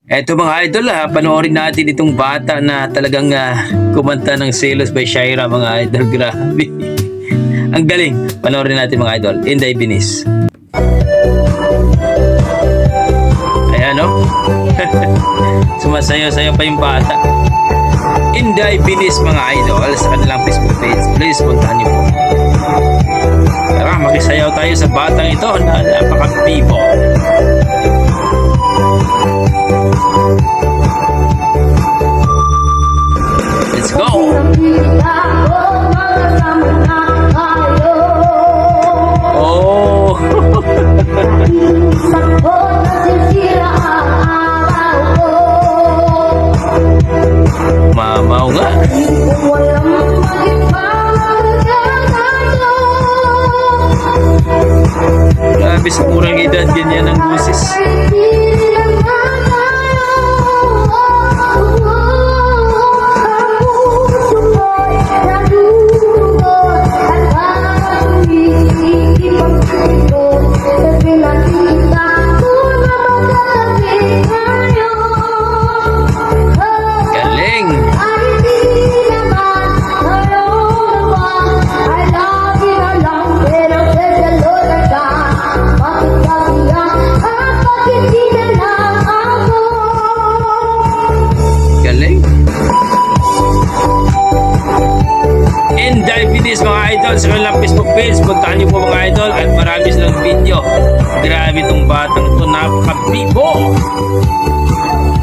Eto mga idol, panoorin natin itong bata na talagang kumanta ng Selos by Shaira mga idol. Grabe. Ang galing. Panoorin natin mga idol. Inday Binis. Ayan o. Sumasayo-sayo pa yung bata. Inday Binis mga idol sa kanilang Facebook page. Please puntahan niyo po. Tara, makisayaw tayo sa batang ito na napaka-bibo. Let's go! Oh! Mamaw nga! Grabe sa kurang edad, ganyan ang busis. Inday Binis mga idol sa kanilang Facebook page. Puntahan niyo po mga idol at marami silang video. Grabe itong batang ito, napaka-bibo.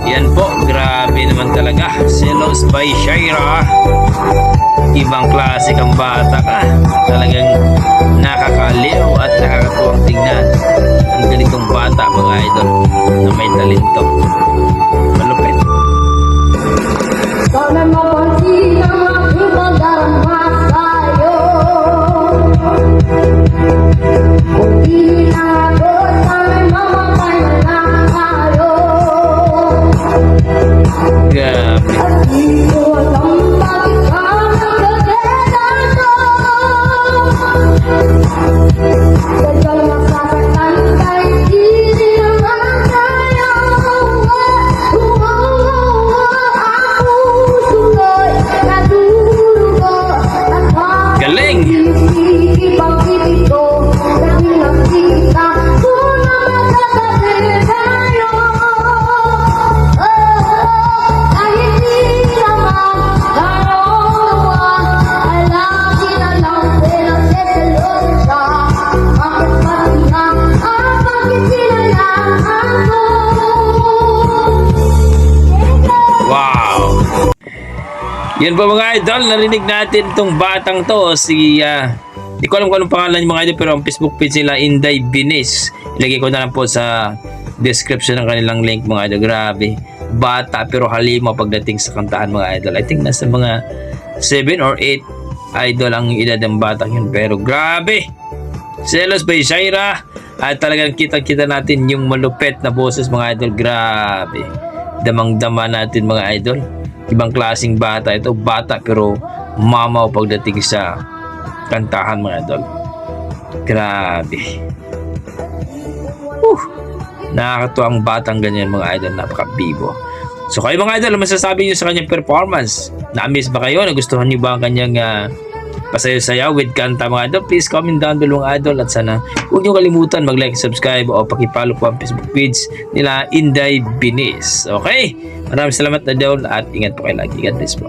Yan po, grabe naman talaga. Selos by Shaira. Ibang klase kang bata ka. Talagang nakakaliw at nakakatuwang tingnan. Ang ganitong bata mga idol na may talento. Malupit. Sana mapansin ang aking pagdarama sa'yo. Kung di na ako, sana'y mamatay na lang tayo. Grabe. At di ko alam bakit ka nagkaganito. Sadyang masasaktan kahit di naman tayo. Galing! Wow! Yan po mga idol, narinig natin itong batang to, si di ko alam kung anong pangalan yung mga idol, pero ang Facebook page nila Inday Binis. Ilagay ko na lang po sa description ng kanilang link mga idol. Grabe, bata pero halima pagdating sa kantahan mga idol. I think nasa mga 7 or 8 idol ang edad ng batang yun, pero grabe, Selos by Shaira. At talagang kita-kita natin yung malupet na boses mga idol. Grabe, damang-dama natin mga idol. Ibang klaseng bata ito, bata pero mamaw pagdating sa kantahan mga idol. Grabe. Nakakatuwang batang ganyan mga idol, napaka-bibo. So kayo mga idol, masasabi niyo sa kanyang performance? Na-miss ba kayo? Nagustuhan niyo ba ang kanyang pasayo-sayaw with kanta mga idol? Please comment down below mga idol, at sana huwag niyo kalimutan mag-like, subscribe o pakipollow po ang Facebook page nila Inday Binis. Okay? Maraming salamat na idol at ingat po kayo lagi. God bless po.